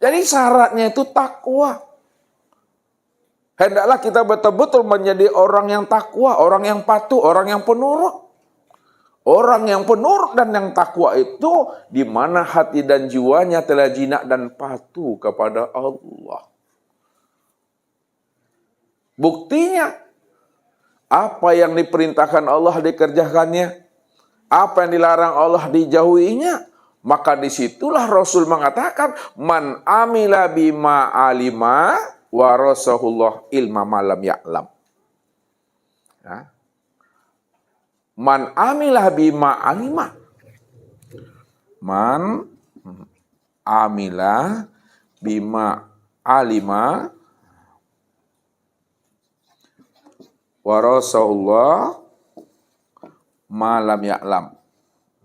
Jadi syaratnya itu takwa. Hendaklah kita betul-betul menjadi orang yang takwa, orang yang patuh, orang yang penurut. Orang yang penurut dan yang takwa itu di mana hati dan jiwanya telah jinak dan patuh kepada Allah. Buktinya, apa yang diperintahkan Allah dikerjakannya, apa yang dilarang Allah dijauhinya. Maka disitulah Rasul mengatakan, man amila bima alima warasahullah ilma malam ya'lam. Ya. Man amilah bima alima. Man amilah bima alima warasahullah malam ya'lam.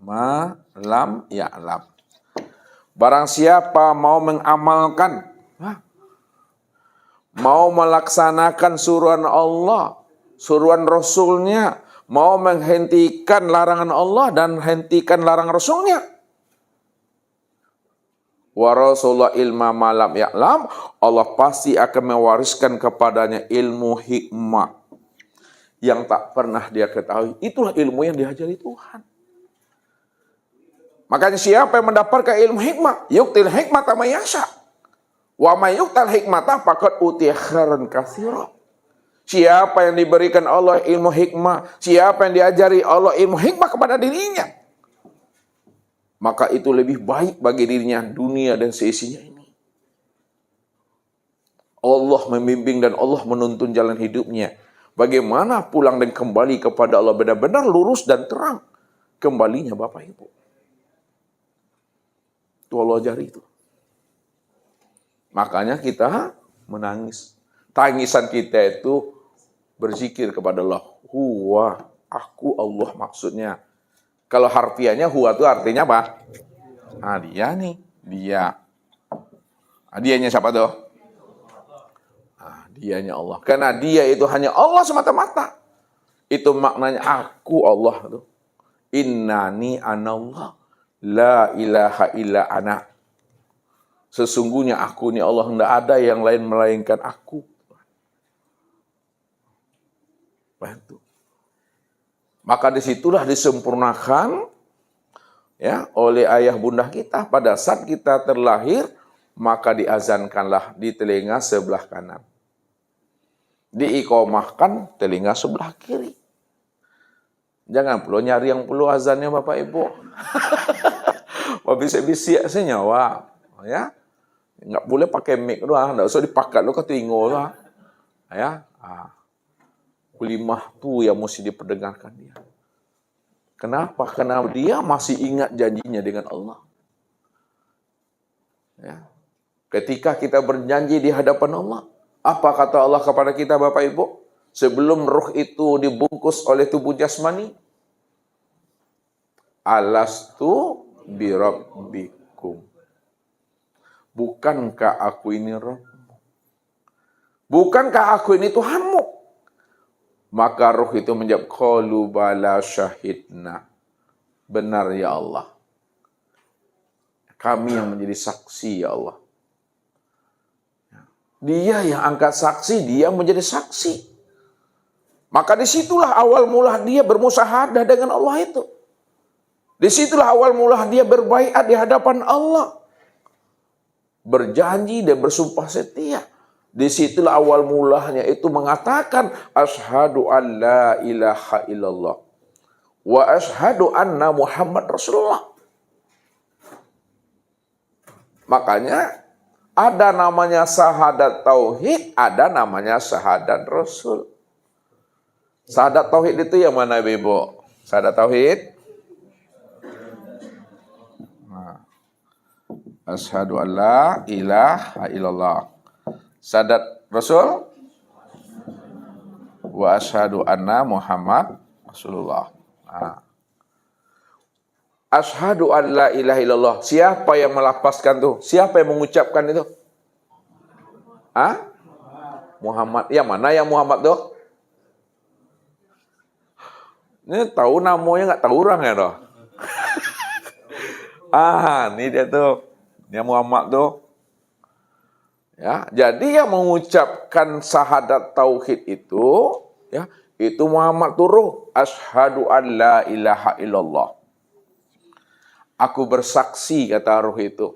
Malam ya'lam. Barang siapa mau mengamalkan, mau melaksanakan suruhan Allah, suruhan Rasulnya, mau menghentikan larangan Allah dan hentikan larangan Rasulnya. Wa rasulullah ilma malam ya'lam, Allah pasti akan mewariskan kepadanya ilmu hikmah yang tak pernah dia ketahui. Itulah ilmu yang diajari Tuhan. Makanya siapa yang mendapatkan ilmu hikmah, yu'til hikmata may yasha. Wa may yu'tal hikmata faqad utiya khairan katsira. Siapa yang diberikan Allah ilmu hikmah, siapa yang diajari Allah ilmu hikmah kepada dirinya, maka itu lebih baik bagi dirinya dunia dan seisinya ini. Allah membimbing dan Allah menuntun jalan hidupnya. Bagaimana pulang dan kembali kepada Allah benar-benar lurus dan terang kembalinya Bapak Ibu. Itu Allah ajari itu. Makanya kita menangis. Tangisan kita itu berzikir kepada Allah. Huwa, aku Allah maksudnya. Kalau harfiahnya huwa itu artinya apa? Nah, dia nih. Dia. Nah, dianya siapa tuh? Nah, dianya Allah. Karena dia itu hanya Allah semata-mata. Itu maknanya aku Allah. Innani anallah. La ilaha illa ana. Sesungguhnya aku ni Allah, tidak ada yang lain melainkan aku. Bantu. Maka disitulah disempurnakan ya oleh ayah bunda kita pada saat kita terlahir, maka diazankanlah di telinga sebelah kanan, diiqomahkan telinga sebelah kiri. Jangan perlu nyari yang perlu azannya Bapak Ibu. Bisa-bisa senyawa ya. Nggak boleh pakai mic doang, nggak usah dipakai lo ke telinga lah. Ya. Kulimah tuh yang mesti diperdengarkan dia. Kenapa? Karena dia masih ingat janjinya dengan Allah. Ya. Ketika kita berjanji di hadapan Allah, apa kata Allah kepada kita Bapak Ibu? Sebelum ruh itu dibungkus oleh tubuh jasmani, alastu birabbikum. Bukankah aku ini Rabbmu? Bukankah aku ini Tuhanmu? Maka ruh itu menjawab, qalu bala syahidna. Benar ya Allah. Kami yang menjadi saksi ya Allah. Dia yang angkat saksi, dia menjadi saksi. Maka disitulah awal mula dia bermusahadah dengan Allah itu. Disitulah awal mula dia berbaiat di hadapan Allah. Berjanji dan bersumpah setia. Disitulah awal mulanya itu mengatakan asyhadu an la ilaha illallah wa asyhadu anna Muhammad Rasulullah. Makanya ada namanya syahadat tauhid, ada namanya syahadat rasul. Syahadat tauhid itu yang mana Ibu? Syahadat tauhid asyhadu an la ilaha illallah. Syahadat Rasul wa asyhadu anna Muhammad Rasulullah. Asyhadu an la ilaha illallah. Siapa yang melafazkan tuh? Siapa yang mengucapkan itu? Muhammad. Yang mana yang Muhammad tuh? Ini tahu namanya nggak tahu orang ya toh? Ini dia tuh. Dia Muhammad tuh. Ya, jadi yang mengucapkan syahadat tauhid itu, ya, itu Muhammad turuh asyhadu an la ilaha illallah. Aku bersaksi, kata ruh itu,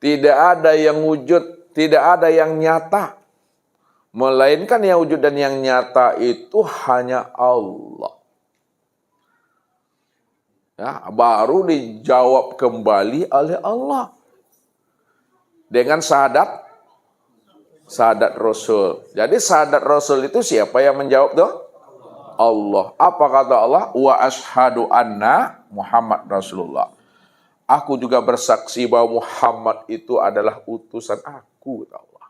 tidak ada yang wujud, tidak ada yang nyata, melainkan yang wujud dan yang nyata itu hanya Allah. Ya, baru dijawab kembali oleh Allah dengan syahadat Rasul. Jadi syahadat Rasul itu siapa yang menjawab tuh? Allah. Apa kata Allah? Wa ashhadu anna Muhammad Rasulullah. Aku juga bersaksi bahwa Muhammad itu adalah utusan aku, kata Allah.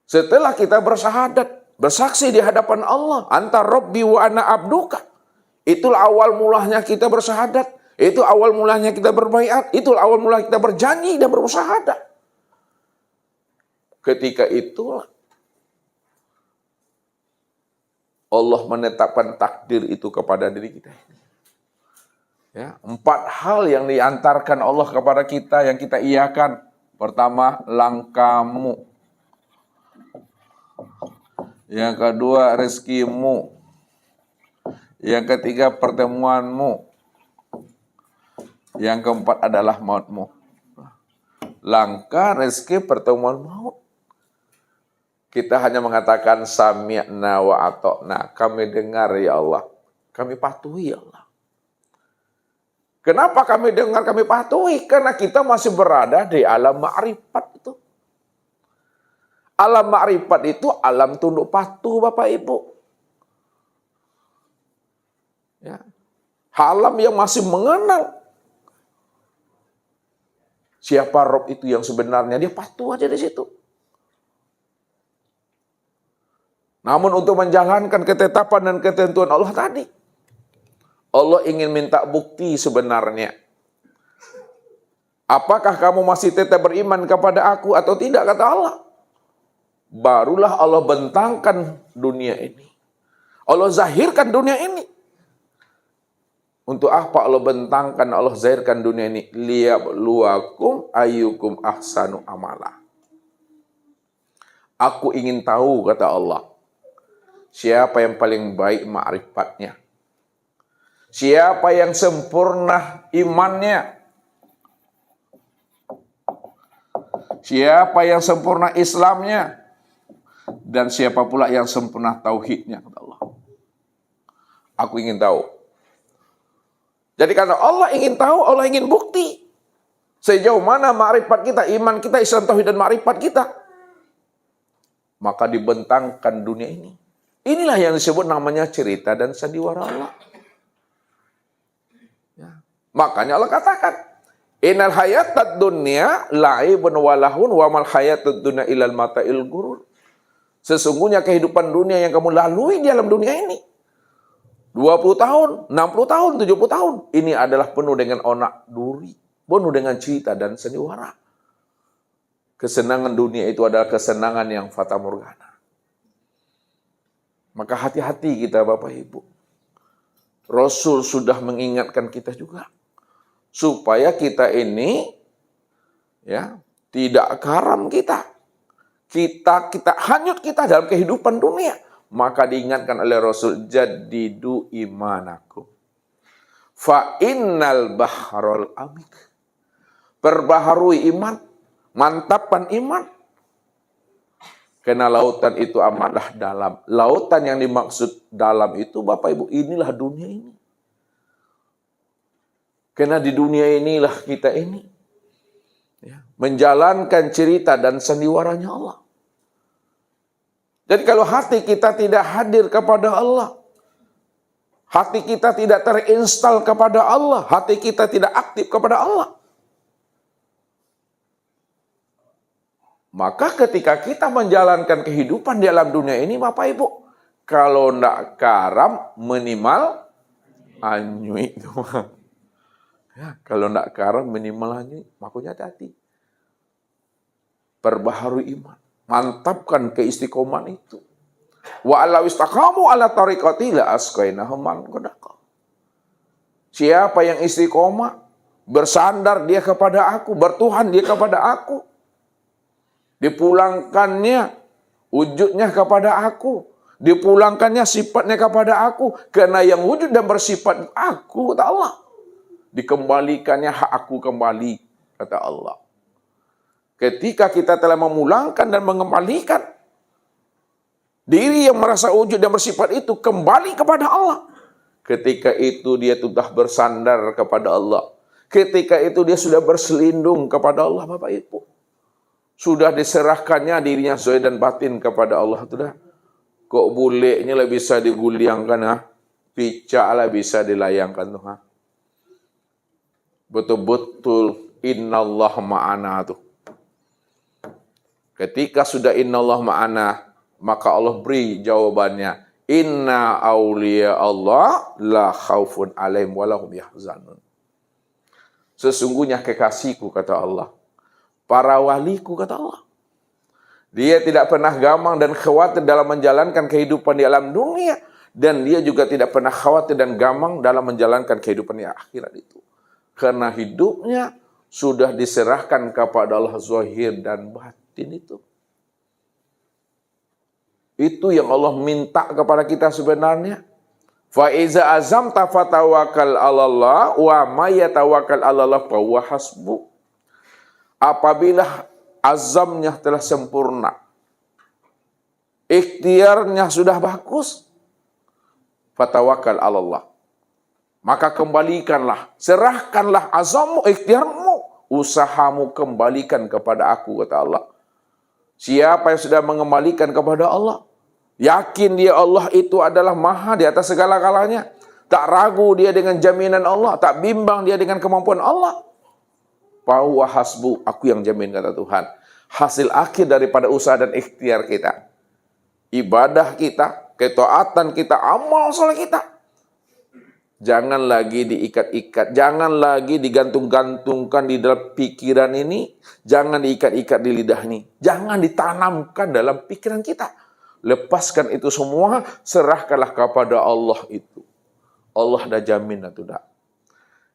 Setelah kita bersyahadat, bersaksi di hadapan Allah, anta rabbi wa ana abduka. Itulah awal mulanya kita bersyahadat. Itu awal mulanya kita berbaiat. Itu awal mulanya kita berjanji dan bersyahadat. Ketika itulah Allah menetapkan takdir itu kepada diri kita. Ya, 4 hal yang diantarkan Allah kepada kita yang kita iakan. Pertama, langkamu. Yang kedua, rezekimu. Yang ketiga, pertemuanmu. Yang keempat adalah mautmu. Langkah, rezeki, pertemuan, maut. Kita hanya mengatakan sami'na wa ata'na. Kami dengar ya Allah. Kami patuhi ya Allah. Kenapa kami dengar, kami patuhi? Karena kita masih berada di alam ma'rifat itu. Alam ma'rifat itu alam tunduk patuh, Bapak Ibu. Ya. Alam yang masih mengenal siapa Rob itu yang sebenarnya, dia patuh aja di situ. Namun untuk menjalankan ketetapan dan ketentuan Allah tadi, Allah ingin minta bukti sebenarnya. Apakah kamu masih tetap beriman kepada aku atau tidak, kata Allah. Barulah Allah bentangkan dunia ini. Allah zahirkan dunia ini. Untuk apa Allah bentangkan, Allah zahirkan dunia ini? Liyabluwakum ayyukum ahsanu amala. Aku ingin tahu, kata Allah, siapa yang paling baik ma'rifatnya. Siapa yang sempurna imannya. Siapa yang sempurna Islamnya. Dan siapa pula yang sempurna tauhidnya, kata Allah. Aku ingin tahu. Jadi karena Allah ingin tahu, Allah ingin bukti. Sejauh mana ma'rifat kita, iman kita, Islam, tauhid, dan ma'rifat kita. Maka dibentangkan dunia ini. Inilah yang disebut namanya cerita dan sandiwara Allah. Ya. Makanya Allah katakan, innal hayatad dunya la'ibun walahun wa mal hayatad dunya ilal mata'il gurur. Sesungguhnya kehidupan dunia yang kamu lalui di dalam dunia ini, 20 tahun, 60 tahun, 70 tahun, ini adalah penuh dengan onak duri, penuh dengan cerita dan sandiwara. Kesenangan dunia itu adalah kesenangan yang fata morgana. Maka hati-hati kita, Bapak Ibu. Rasul sudah mengingatkan kita juga supaya kita ini ya tidak karam kita hanyut kita dalam kehidupan dunia. Maka diingatkan oleh Rasul, jadidu imanakum fa innal bahrul amik. Perbaharui iman, mantapkan iman. Karena lautan itu amatlah dalam. Lautan yang dimaksud dalam itu, Bapak Ibu, inilah dunia ini. Karena di dunia inilah kita ini ya, menjalankan cerita dan sandiwaranya Allah. Jadi kalau hati kita tidak hadir kepada Allah, hati kita tidak terinstal kepada Allah, hati kita tidak aktif kepada Allah, maka ketika kita menjalankan kehidupan di alam dunia ini, Bapak Ibu, kalau tidak karam, minimal anyui itu. Ya, kalau tidak karam, minimal anyui, makanya hati-hati. Perbaharui iman. Mantapkan keistiqomahan itu. Wa alaw istaqamu ala tariqati la asqainahum man ghadaqa. Siapa yang istiqomah Bersandar dia kepada aku, bertuhan dia kepada aku. Dipulangkannya wujudnya kepada aku. Dipulangkannya sifatnya kepada aku. Karena yang wujud dan bersifat aku, kata Allah. Dikembalikannya hak aku kembali, kata Allah. Ketika kita telah memulangkan dan mengembalikan diri yang merasa wujud dan bersifat itu kembali kepada Allah. Ketika itu dia sudah bersandar kepada Allah. Ketika itu dia sudah berselindung kepada Allah, Bapak Ibu. Sudah diserahkannya dirinya zahir dan batin kepada Allah. Sudah. Kok buleknya lah bisa diguliangkan, ha? Picak lah bisa dilayangkan tuh, ha? Betul-betul innallah ma'ana tuh. Ketika sudah innallah ma'ana, maka Allah beri jawabannya. Inna awliya Allah la khaufun alaihim wa lahum yahzanun. Sesungguhnya kekasihku, kata Allah. Para waliku, kata Allah. Dia tidak pernah gamang dan khawatir dalam menjalankan kehidupan di alam dunia. Dan dia juga tidak pernah khawatir dan gamang dalam menjalankan kehidupan di akhirat itu. Karena hidupnya sudah diserahkan kepada Allah zahir dan batin itu. Itu yang Allah minta kepada kita sebenarnya. Fa iza azamta fatawakkal 'alallah wa may yatawakkal 'alallah fa huwa hasbuh. Apabila azamnya telah sempurna, ikhtiarnya sudah bagus, fatawakkal 'alallah. Maka kembalikanlah, serahkanlah azammu, ikhtiarmu, usahamu kembalikan kepada aku, kata Allah. Siapa yang sudah mengembalikan kepada Allah, yakin dia Allah itu adalah maha di atas segala-galanya. Tak ragu dia dengan jaminan Allah. Tak bimbang dia dengan kemampuan Allah. Fahuwa hasbu, aku yang jamin, kata Tuhan. Hasil akhir daripada usaha dan ikhtiar kita. Ibadah kita, ketaatan kita, amal soleh kita. Jangan lagi diikat-ikat. Jangan lagi digantung-gantungkan di dalam pikiran ini. Jangan diikat-ikat di lidah ini. Jangan ditanamkan dalam pikiran kita. Lepaskan itu semua, serahkanlah kepada Allah itu. Allah dah jamin atau tidak.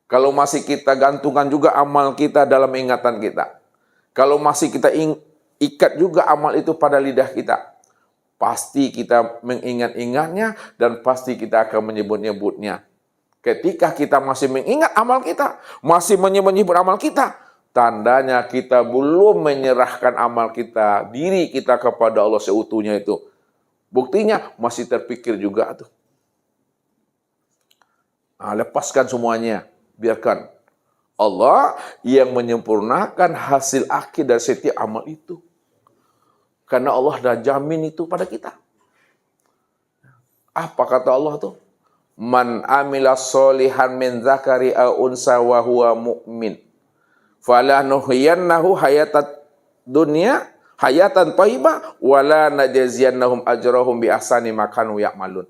Kalau masih kita gantungkan juga amal kita dalam ingatan kita. Kalau masih kita ikat juga amal itu pada lidah kita. Pasti kita mengingat-ingatnya dan pasti kita akan menyebut-nyebutnya. Ketika kita masih mengingat amal kita, masih menyebut-nyebut amal kita, tandanya kita belum menyerahkan amal kita, diri kita kepada Allah seutuhnya itu. Buktinya masih terpikir juga tuh. Nah, lepaskan semuanya. Biarkan Allah yang menyempurnakan hasil akhir dari setiap amal itu. Karena Allah dah jamin itu pada kita. Apa kata Allah tuh? Man amila solihan min zakari au unsa wa huwa mu'min. Falanuhyiyannahu hayatat dunya hayatan thayyibah wala najziyannahum ajrahum bi ahsani ma kanu ya'malun.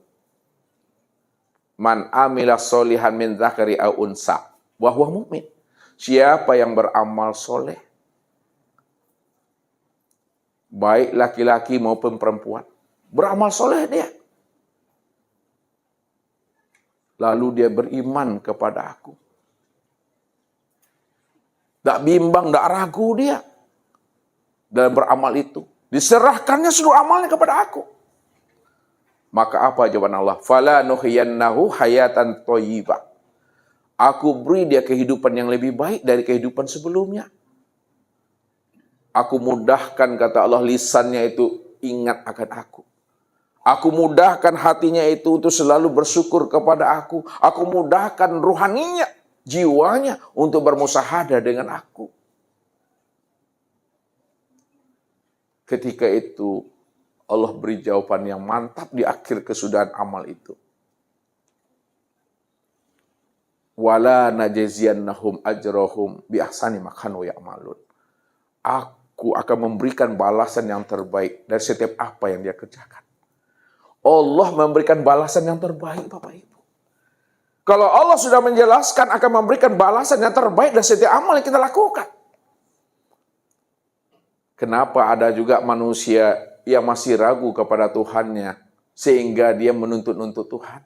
Man amila solihan min zakari au unsa wa huwa mu'min. Siapa yang beramal soleh, baik laki-laki maupun perempuan, beramal soleh dia, lalu dia beriman kepada aku, tak bimbang, tak ragu dia dalam beramal itu, diserahkannya seluruh amalnya kepada aku. Maka apa jawaban Allah? Fala nuhyiyannahu hayatan thayyibah. Aku beri dia kehidupan yang lebih baik dari kehidupan sebelumnya. Aku mudahkan, kata Allah, lisannya itu ingat akan aku. Aku mudahkan hatinya itu untuk selalu bersyukur kepada aku. Aku mudahkan ruhaninya, jiwanya untuk bermusahadah dengan aku. Ketika itu Allah beri jawaban yang mantap di akhir kesudahan amal itu. Wala najziyannahum ajrahum bi ahsani ma kanu ya'malun. Aku akan memberikan balasan yang terbaik dari setiap apa yang dia kerjakan. Allah memberikan balasan yang terbaik, Bapak Ibu. Kalau Allah sudah menjelaskan akan memberikan balasan yang terbaik dari setiap amal yang kita lakukan. Kenapa ada juga manusia yang masih ragu kepada Tuhannya sehingga dia menuntut-nuntut Tuhan?